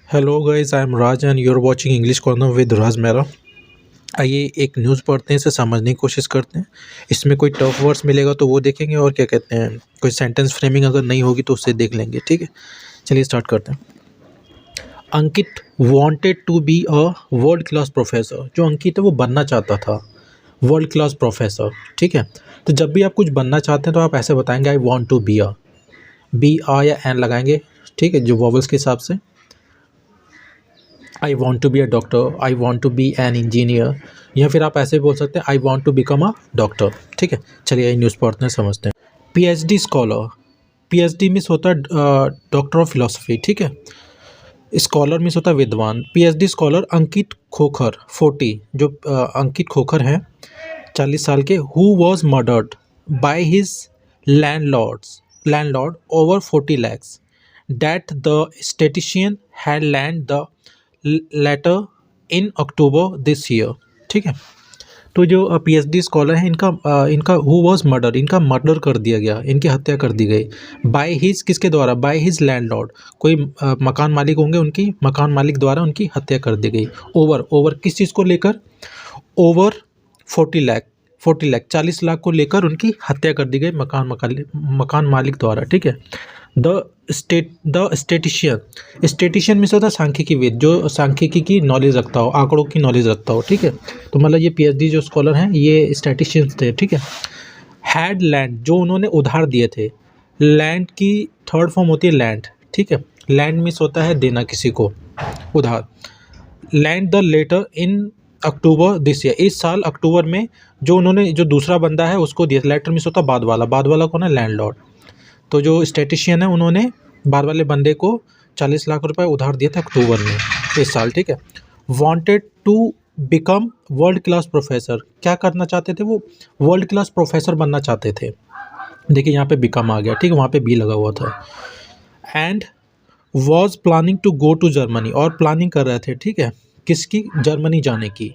Hello guys, I am Raj and you are watching English corner with Raj Mehra. आइए एक news पढ़ते हैं, इसे समझने की कोशिश करते हैं। इसमें कोई टफ वर्ड्स मिलेगा तो वो देखेंगे, और क्या कहते हैं, कोई सेंटेंस फ्रेमिंग अगर नहीं होगी तो उससे देख लेंगे। ठीक है, चलिए स्टार्ट करते हैं। Ankit wanted to be a world class professor. जो अंकित है वो बनना चाहता था वर्ल्ड क्लास प्रोफेसर। ठीक है, तो जब भी आप कुछ बनना चाहते हैं तो आप ऐसे बताएंगे I want to be a, be आ या एन लगाएंगे। ठीक है, जो वॉवल्स के हिसाब से। I want to be a doctor, I want to be an engineer, या फिर आप ऐसे भी बोल सकते हैं I want to become a doctor. ठीक है, चलिए न्यूज़ पढ़ते हैं, समझते हैं। पीएचडी स्कॉलर, पीएचडी मीन्स होता है डॉक्टर ऑफ फिलोसफी। ठीक है, स्कॉलर मीन्स होता है विद्वान। पीएचडी स्कॉलर अंकित खोखर 40, जो अंकित खोखर हैं 40 साल के, who was murdered by his landlord over 40 lakhs, that the statistician had land the letter in October this year। ठीक है, तो जो पीएचडी स्कॉलर हैं इनका हु वाज मर्डर, इनका मर्डर कर दिया गया, इनकी हत्या कर दी गई। बाय हिज, किसके द्वारा? बाय हिज लैंडलॉर्ड, कोई मकान मालिक होंगे, उनकी मकान मालिक द्वारा उनकी हत्या कर दी गई। ओवर किस चीज़ को लेकर? ओवर 40 लाख, 40 लाख 40 लाख को लेकर उनकी हत्या कर दी गई मकान मालिक द्वारा। ठीक है, द स्टेटिशियन में से होता है सांख्यिकीविद, जो सांख्यिकी की नॉलेज रखता हो, आंकड़ों की नॉलेज रखता हो। ठीक है, तो मतलब ये पीएचडी जो स्कॉलर हैं ये स्टैटिशियंस थे। ठीक है, हैड लैंड, जो उन्होंने उधार दिए थे। लैंड की थर्ड फॉर्म होती है लैंड। ठीक है, लैंड मीन्स होता है देना किसी को उधार। Land the letter in October this year, इस साल अक्टूबर में जो उन्होंने, जो दूसरा बंदा है उसको दिया। लेटर मीन्स होता है बाद वाला कौन है? लैंडलॉर्ड। तो जो स्टैटिशियन है उन्होंने बाद वाले बंदे को 40 लाख रुपए उधार दिए थे अक्टूबर में इस साल। ठीक है, wanted to become world class professor, क्या करना चाहते थे वो? वर्ल्ड क्लास प्रोफेसर बनना चाहते थे। देखिए यहाँ पे बिकम आ गया। ठीक है, वहाँ पे बी लगा हुआ था। And was planning to go to Germany, और प्लानिंग कर रहे थे। ठीक है, किसकी? जर्मनी जाने की।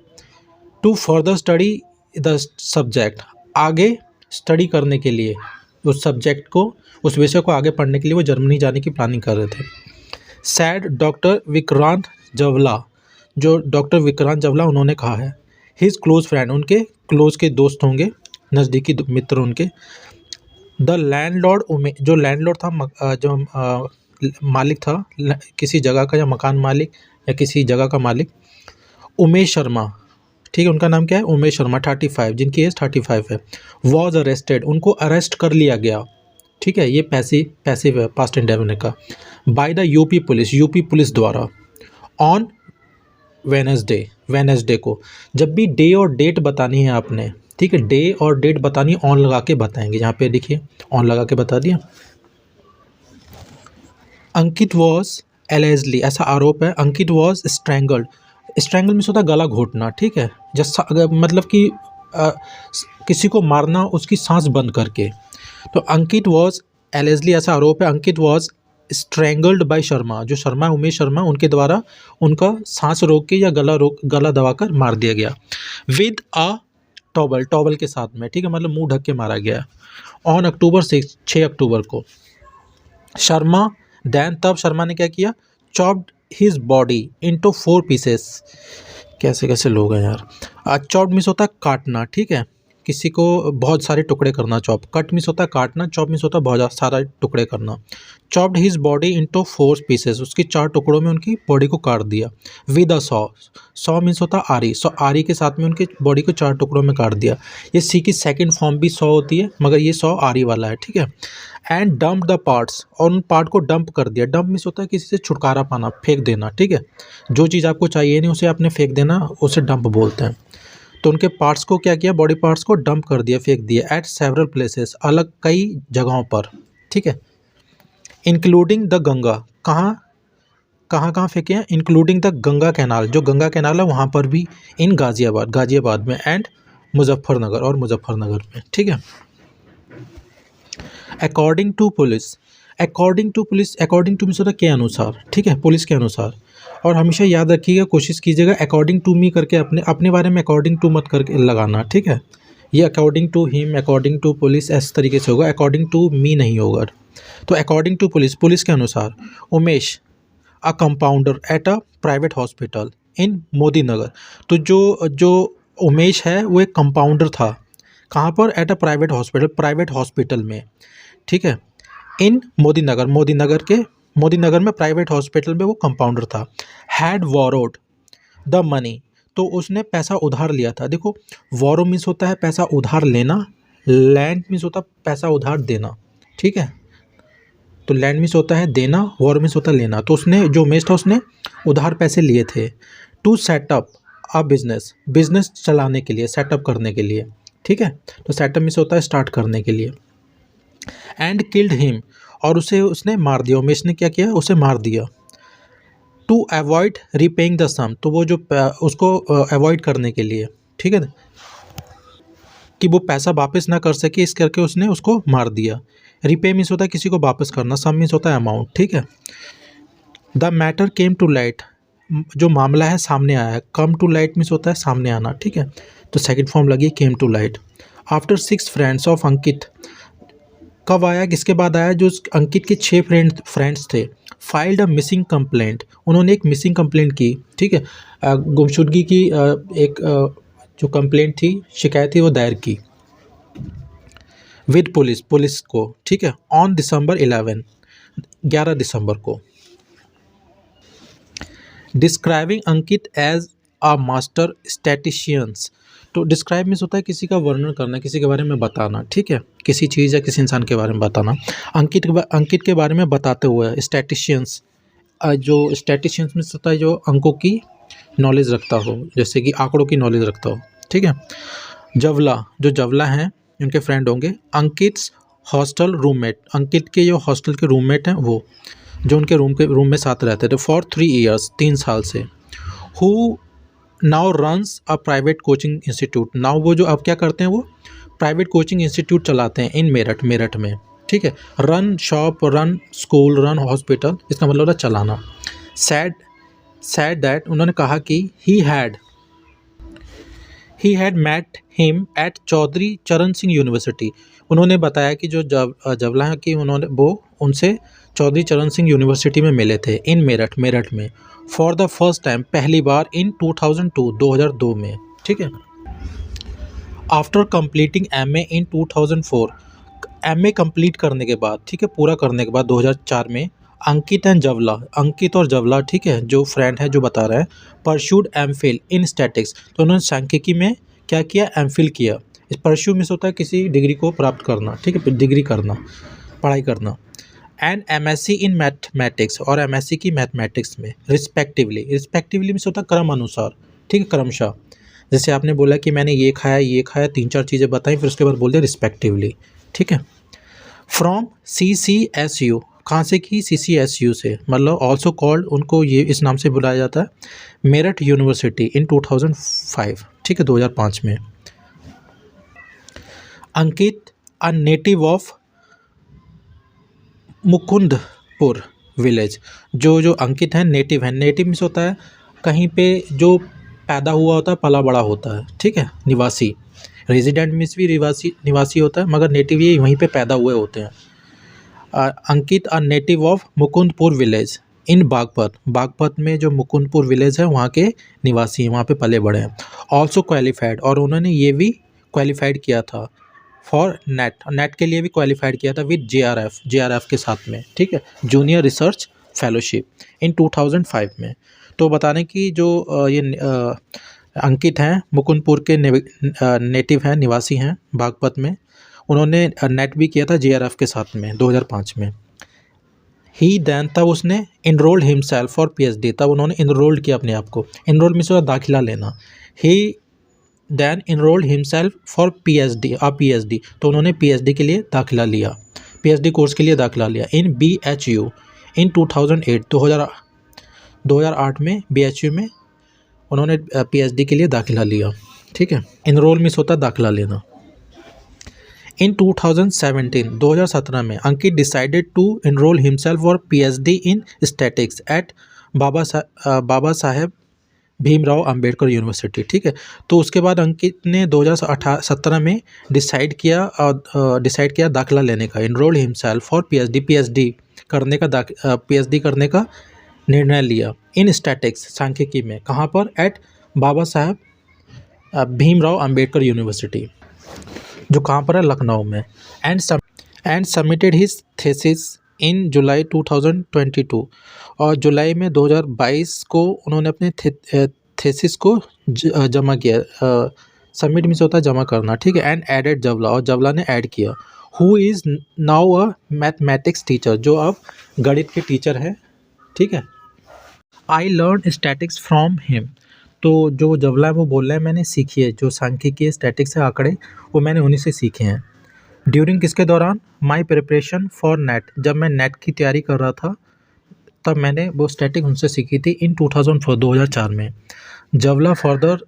To further study the subject, आगे स्टडी करने के लिए उस सब्जेक्ट को, उस विषय को आगे पढ़ने के लिए वो जर्मनी जाने की प्लानिंग कर रहे थे। सैड डॉक्टर विक्रांत जवला, जो डॉक्टर विक्रांत जवला उन्होंने कहा है। हिज क्लोज फ्रेंड, उनके क्लोज के दोस्त होंगे, नज़दीकी मित्र उनके। द लैंडलॉर्ड, जो लैंडलॉर्ड था, जो मालिक था किसी जगह का, या मकान मालिक या किसी जगह का मालिक, उमेश शर्मा। ठीक है, उनका नाम क्या है? उमेश शर्मा, 35, जिनकी एज 35 है। वॉज अरेस्टेड, उनको अरेस्ट कर लिया गया। ठीक है, ये पैसिव है, पास्ट इंडेफिनिट का। बाय द यूपी पुलिस द्वारा। ऑन वेनेसडे को। जब भी डे और डेट बतानी है आपने, ठीक है, डे और डेट बतानी, ऑन लगा के बताएंगे। यहाँ पे देखिए ऑन लगा के बता दिया। अंकित वॉज एलेजली, ऐसा आरोप है, अंकित वॉज स्ट्रैंगल्ड। स्ट्रैंगल मीन्स होता है गला घोटना। ठीक है, जैसा मतलब कि किसी को मारना उसकी सांस बंद करके। तो अंकित वॉज एलेजली, ऐसा आरोप है, अंकित वॉज स्ट्रैंगल्ड बाय शर्मा, जो शर्मा, उमेश शर्मा, उनके द्वारा उनका सांस रोक के या गला दबाकर मार दिया गया। विद अ टॉवल के साथ में। ठीक है, मतलब मुंह ढक के मारा गया। ऑन अक्टूबर 6 अक्टूबर को। शर्मा देन, तब शर्मा ने क्या किया? Chopped his body into 4 pieces. कैसे कैसे लोग हैं यार। चॉप्ड मीन्स होता है काटना। ठीक है, किसी को बहुत सारे टुकड़े करना। चॉप, कट मीन्स होता है काटना, चॉप मीन्स होता है बहुत सारा टुकड़े करना। Chopped his body into 4 pieces, उसकी 4 टुकड़ों में उनकी बॉडी को काट दिया। विद अ सॉ मीन्स होता है आरी, आरी के साथ में उनकी बॉडी को 4 टुकड़ों में काट दिया। ये सी की सेकंड फॉर्म भी सॉ होती है, मगर ये सॉ आरी वाला है। ठीक है, एंड डंप द पार्ट्स, और उन पार्ट को डंप कर दिया। डंप मीन्स होता है किसी से छुटकारा पाना, फेंक देना। ठीक है, जो चीज़ आपको चाहिए नहीं उसे आपने फेंक देना, उसे डंप बोलते हैं। तो उनके पार्ट्स को क्या किया? बॉडी पार्ट्स को डंप कर दिया, फेंक दिया। एट सेवरल प्लेसेस, अलग कई जगहों पर। ठीक है, इंक्लूडिंग द गंगा, कहाँ फेंके हैं? इंक्लूडिंग द गंगा कैनाल, जो गंगा कैनाल है वहाँ पर भी। इन गाजियाबाद में। एंड मुजफ्फरनगर में। ठीक है, अकॉर्डिंग टू पुलिस मीन्स होता है के अनुसार। ठीक है, पुलिस के अनुसार। और हमेशा याद रखिएगा, कोशिश कीजिएगा अकॉर्डिंग टू मी करके अपने बारे में अकॉर्डिंग टू मत करके लगाना। ठीक है, ये according to him, according to police, इस तरीके से होगा, अकॉर्डिंग टू मी नहीं होगा। तो अकॉर्डिंग टू पुलिस के अनुसार, Umesh a compounder at a private hospital in Modi Nagar. तो जो जो उमेश है वो एक कंपाउंडर था, कहाँ पर? एट अ प्राइवेट हॉस्पिटल में, ठीक है, इन मोदी नगर में प्राइवेट हॉस्पिटल में वो कंपाउंडर था। हैड वॉरोड द मनी, तो उसने पैसा उधार लिया था। देखो, वॉरो मीन्स होता है पैसा उधार लेना, लैंड मीन्स होता है पैसा उधार देना, ठीक है। तो लैंड मीन्स होता है देना, वॉर मीन्स होता है लेना। तो उसने, जो उमेश था, उसने उधार पैसे लिए थे टू सेटअप अ बिजनेस चलाने के लिए, सेटअप करने के लिए, ठीक है। तो सेटअप मीन्स होता है स्टार्ट करने के लिए। एंड किल्ड हिम, और उसने मार दिया। उमेश ने क्या किया? उसे मार दिया। टू अवॉइड रीपेइंग द सम, तो वो जो उसको अवॉइड करने के लिए, ठीक है, कि वो पैसा वापस ना कर सके, इस करके उसने उसको मार दिया। रिपे मीन्स होता है किसी को वापस करना, सम मीन्स होता है अमाउंट, ठीक है। The matter came to light, जो मामला है सामने आया। कम टू लाइट मीन्स होता है सामने आना, ठीक है। तो सेकंड फॉर्म लगी came to light. After 6 friends of Ankit, कब आया, किसके बाद आया? जो अंकित के 6 फ्रेंड्स थे। फाइल्ड अ मिसिंग कंप्लेंट, उन्होंने एक मिसिंग कंप्लेंट की, ठीक है, गुमशुदगी की एक जो कंप्लेंट थी, शिकायत थी, वो दायर की विद पुलिस को, ठीक है, ऑन दिसंबर 11 दिसंबर को। Describing Ankit as a master statisticians, तो डिस्क्राइब मीन्स होता है किसी का वर्णन करना, किसी के बारे में बताना, ठीक है, किसी चीज़ या किसी इंसान के बारे में बताना। अंकित के बारे में बताते हुए स्टैटिशियंस, जो स्टैटिशियंस मीन्स होता है जो अंकों की नॉलेज रखता हो, जैसे कि आंकड़ों की नॉलेज रखता हो, ठीक है। जवला हैं, उनके फ्रेंड होंगे। अंकित्स हॉस्टल रूममेट, अंकित के जो हॉस्टल के रूममेट हैं, वो जो उनके रूम में साथ रहते थे फॉर 3 ईयर्स, 3 साल से। Who now runs a private coaching institute, now वो जो अब क्या करते हैं, वो प्राइवेट कोचिंग इंस्टीट्यूट चलाते हैं इन मेरठ में, ठीक है। Run shop, run school, run hospital, इसका मतलब है चलाना। सैड दैट, उन्होंने कहा कि he had met him at Chaudhary Charan Singh university, उन्होंने बताया कि जो जवला है कि वो उनसे चौधरी चरण सिंह यूनिवर्सिटी में मिले थे इन मेरठ में फॉर द फर्स्ट टाइम, पहली बार इन 2002 में, ठीक है। आफ्टर कंप्लीटिंग MA इन 2004, MA कंप्लीट करने के बाद, ठीक है, पूरा करने के बाद 2004 में अंकित और जवला, ठीक है, जो फ्रेंड है जो बता रहे हैं, परस्यूड MPhil इन स्टैटिक्स, तो उन्होंने सांख्यिकी में क्या किया? MPhil किया। इस परस्यू मीन्स होता है किसी डिग्री को प्राप्त करना, ठीक है, डिग्री करना, पढ़ाई करना। एंड MSc इन मैथमेटिक्स, और MSc की मैथमेटिक्स में रिस्पेक्टिवली मीन्स होता है क्रम अनुसार, ठीक है, क्रमशः। जैसे आपने बोला कि मैंने ये खाया 3-4 चीज़ें बताई, फिर उसके बाद बोल दिया रिस्पेक्टिवली, ठीक है। फ्रॉम CCSU, कहाँ से की? CCSU से, मतलब ऑल्सो कॉल्ड, उनको ये इस नाम से बुलाया जाता है, मेरठ यूनिवर्सिटी इन 2005, ठीक है, 2005 में। Ankit a native of Mukundpur village, जो अंकित है नेटिव है, नेटिव मीन्स होता है कहीं पे जो पैदा हुआ होता है, पला बड़ा होता है, ठीक है, निवासी। रेजिडेंट मीन्स भी निवासी होता है, मगर नेटिव ये वहीं पे पैदा हुए होते हैं। Ankit a native of Mukundpur village in Baghpat में जो मुकुंदपुर विलेज है वहाँ के निवासी हैं, वहाँ पे पले बड़े हैं। ऑल्सो क्वालिफाइड, और उन्होंने ये भी क्वालिफाइड किया था फॉर नेट के लिए भी क्वालिफाइड किया था विद JRF के साथ में, ठीक है, जूनियर रिसर्च फेलोशिप इन 2005 में। तो बताने की जो ये अंकित हैं, मुकुंदपुर के नेटिव हैं, निवासी हैं बागपत में, उन्होंने नेट भी किया था JRF के साथ में 2005 में। ही देन, तब उसने इनरोल्ड हिमसेल्फ फॉर PhD, तब उन्होंने इनरोल्ड किया अपने आप को। इनरोल मीन्स दाखिला लेना। He then enrolled himself for PhD, तो उन्होंने PhD के लिए दाखिला लिया, PhD कोर्स के लिए दाखिला लिया इन BHU इन 2008, 2008 में BHU में उन्होंने PhD के लिए दाखिला लिया, ठीक है। इनरोल मीन्स होता है दाखिला लेना। इन 2017 में Ankit decided to enrol himself for PhD in statics at Baba Saheb Bhimrao Ambedkar university, ठीक है। तो उसके बाद अंकित ने 2017 में डिसाइड किया दाखिला लेने का, इनरोल हिमसेल्फ फॉर PhD करने का निर्णय लिया इन स्टैटिक्स सांख्यिकी में, कहाँ पर, एट बाबा साहेब भीमराव अंबेडकर यूनिवर्सिटी, जो कहाँ पर है, लखनऊ में। एंड सबमिटेड हिज थेसिस इन जुलाई 2022, और जुलाई में 2022 को उन्होंने अपने थेसिस को जमा किया। सबमिट मीन्स होता है जमा करना, ठीक है। एंड एडेड जवला, और जवला ने ऐड किया, who is now a mathematics teacher, जो अब गणित के टीचर हैं, ठीक है। I learn statics from him, तो जो जवला है वो बोल रहे हैं मैंने सीखी है, जो सांख्यिकी स्टैटिक्स है आंकड़े, वो मैंने उन्हीं से सीखे हैं। ड्यूरिंग किसके दौरान, माई प्रिपरेशन फॉर नेट, जब मैं नेट की तैयारी कर रहा था तब मैंने वो स्टैटिक उनसे सीखी थी इन 2004 2004 में। जवला फर्दर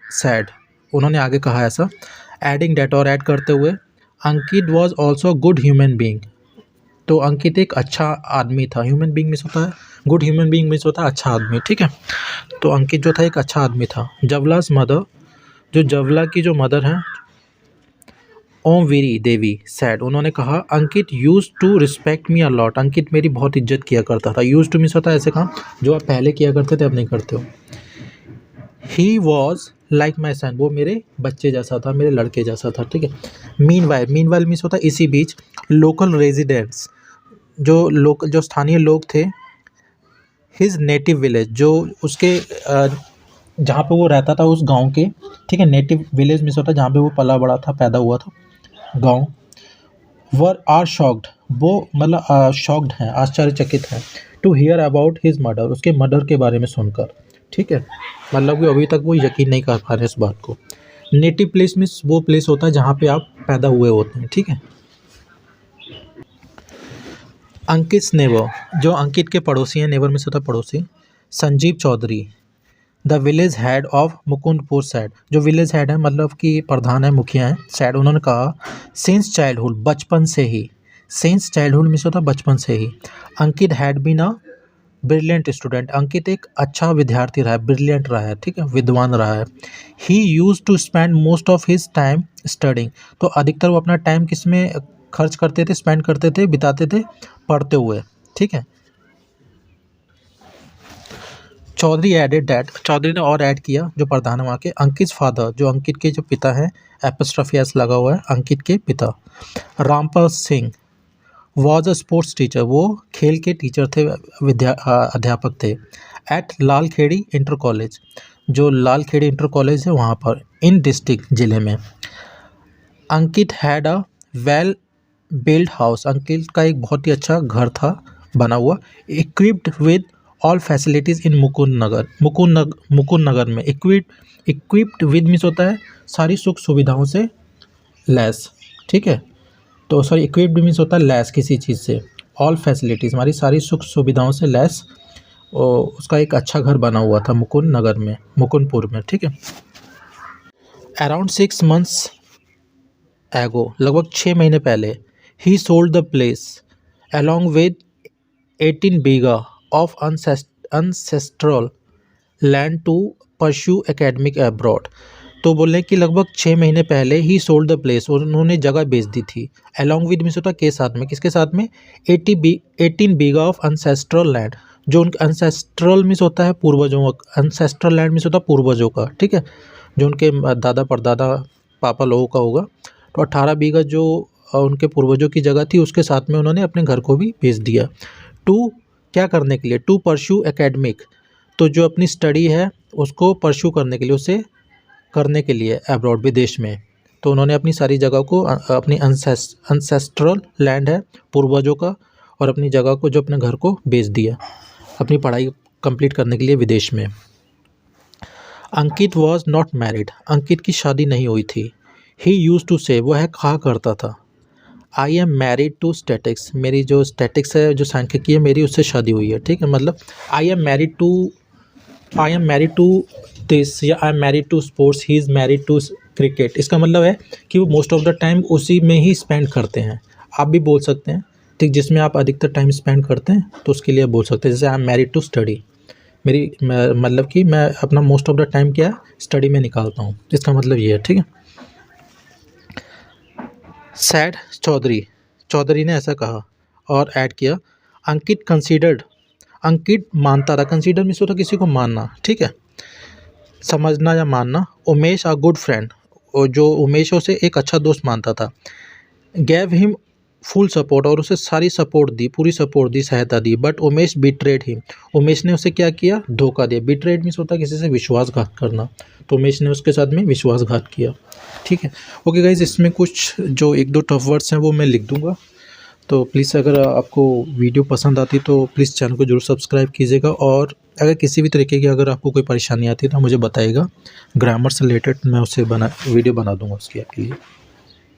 सैड, उन्होंने आगे कहा ऐसा, एडिंग डेट, और ऐड करते हुए, Ankit was also good human being, तो अंकित एक अच्छा आदमी था। ह्यूमन बींग मिस होता है, गुड ह्यूमन बींग मिस होता है अच्छा आदमी, ठीक है। तो अंकित जो था एक अच्छा आदमी था। जवलास मदर, जो जवला की जो मदर हैं, ओमवीरी देवी सैड, उन्होंने कहा, Ankit used to respect me a lot, Ankit मेरी बहुत इज्जत किया करता था। यूज टू मिस होता है ऐसे काम जो आप पहले किया करते थे अब नहीं करते हो। ही वॉज लाइक माई सन, वो मेरे बच्चे जैसा था, मेरे लड़के जैसा था, ठीक है। मीन वाइल मिस होता है इसी बीच। लोकल रेजिडेंट्स, जो स्थानीय लोग थे, हिज नेटिव विलेज, जो उसके जहाँ पे वो रहता था उस गांव के, ठीक है। नेटिव विलेज मिस होता है जहाँ पे वो पला बड़ा था, पैदा हुआ था, गांव। वर आर शॉक्ड, वो मतलब शॉक्ड हैं, आश्चर्यचकित हैं, to hear about his murder, उसके मर्डर के बारे में सुनकर, ठीक है। मतलब कि अभी तक वो यकीन नहीं कर पा रहे इस बात को। नेटिव प्लेस मीन्स वो प्लेस होता है जहाँ पे आप पैदा हुए होते हैं, ठीक है। अंकित नेबर, जो अंकित के पड़ोसी हैं, नेबर में से होता है पड़ोसी, Sanjeev Chaudhary, the village head of Mukundpur said, जो विलेज हेड है मतलब कि प्रधान है, मुखिया है सैड, उन्होंने कहा, सिंस चाइल्डहुड, बचपन से ही, सिंस चाइल्डहुड मीन्स होता है बचपन से ही, Ankit had been a brilliant student, Ankit एक अच्छा विद्यार्थी रहा है, ब्रिलियंट रहा है, ठीक है, विद्वान रहा है। He use to spend most of his time studying, तो अधिकतर वो अपना टाइम किस में खर्च करते थे, स्पेंड करते थे, बिताते थे, पढ़ते हुए, ठीक है। चौधरी एडेड डैट, चौधरी ने और ऐड किया, जो प्रधान है वहाँ के, अंकित फादर, जो अंकित के जो पिता हैं, एपोस्ट्रोफी एस लगा हुआ है, अंकित के पिता। Rampal Singh was a sports teacher, वो खेल के टीचर थे, अध्यापक थे। एट लाल खेड़ी इंटर कॉलेज, जो लाल खेड़ी इंटर कॉलेज है वहाँ पर, इन डिस्ट्रिक्ट जिले में। Ankit had a well build house, Ankit का एक बहुत ही अच्छा घर था बना हुआ, equipped with all facilities in Mukund Nagar में। इक्विप्ड विद मीन्स होता है सारी सुख सुविधाओं से लैस, ठीक है। तो सॉरी, इक्विप्ड मीन्स होता है लैस किसी चीज़ से, ऑल फैसिलिटीज़ हमारी सारी सुख सुविधाओं से लैस, और उसका एक अच्छा घर बना हुआ था मुकुंद नगर में, मुकुंदपुर में, ठीक है। अराउंड 6 मंथ्स एगो, लगभग 6 महीने पहले, he sold the place along with 18 bigha of ancestral land to pursue academic abroad, तो बोले कि लगभग 6 महीने पहले ही सोल्ड द प्लेस, उन्होंने जगह बेच दी थी। अलॉन्ग विद मीन्स होता के साथ में, किसके साथ में, 18 बीघा ऑफ अनसेस्ट्रल लैंड, जो उनके अनसेस्ट्रल मीन्स होता है पूर्वजों का, अनसेस्ट्रल लैंड मीन्स होता है पूर्वजों का, ठीक है, जो उनके दादा परदादा पापा लोगों का होगा। तो 18 बीघा जो उनके पूर्वजों की जगह थी, उसके साथ में उन्होंने अपने घर को भी बेच दिया। टू क्या करने के लिए, टू परस्यू एकेडमिक, तो जो अपनी स्टडी है उसको परस्यू करने के लिए, उसे करने के लिए अब्रॉड, विदेश में। तो उन्होंने अपनी सारी जगह को, अपनी अनसेस्ट्रल लैंड है पूर्वजों का, और अपनी जगह को, जो अपने घर को बेच दिया अपनी पढ़ाई कंप्लीट करने के लिए विदेश में। अंकित वॉज नॉट मैरिड, अंकित की शादी नहीं हुई थी। ही यूज टू से, वह कहा करता था, I am married to statics, मेरी जो स्टैटिक्स है, जो सांख्यिकी है, मेरी उससे शादी हुई है, ठीक है। मतलब I am married to this, या I am married to sports, he is married to cricket, इसका मतलब है कि वो मोस्ट ऑफ द टाइम उसी में ही स्पेंड करते हैं। आप भी बोल सकते हैं, ठीक, जिसमें आप अधिकतर टाइम स्पेंड करते हैं, तो उसके लिए बोल सकते हैं, जैसे I am married to study, मतलब कि मैं अपना मोस्ट ऑफ द टाइम क्या स्टडी में निकालता हूँ, इसका मतलब ये है, ठीक है। सैड चौधरी ने ऐसा कहा और ऐड किया, अंकित कंसीडर्ड अंकित मानता था, कंसीडर मीन्स होता किसी को मानना, ठीक है, समझना या मानना। उमेश अ गुड फ्रेंड, और जो उमेश है उसे एक अच्छा दोस्त मानता था। गैव हिम फुल सपोर्ट, और उसे सारी सपोर्ट दी, पूरी सपोर्ट दी, सहायता दी। But Umesh betrayed him, Umesh ने उसे क्या किया, धोखा दिया। बिट्रेड मीन्स होता है किसी से विश्वासघात करना, तो उमेश ने उसके साथ में विश्वासघात किया, ठीक है। ओके गाइज, इसमें कुछ जो एक दो टफ वर्ड्स हैं वो मैं लिख दूंगा, तो प्लीज़ अगर आपको वीडियो पसंद आती तो प्लीज़ चैनल को जरूर सब्सक्राइब कीजिएगा। और अगर किसी भी तरीके की अगर आपको कोई परेशानी आती है तो मुझे बताइएगा, ग्रामर से रिलेटेड मैं उसे वीडियो बना दूंगा उसकी आपके लिए।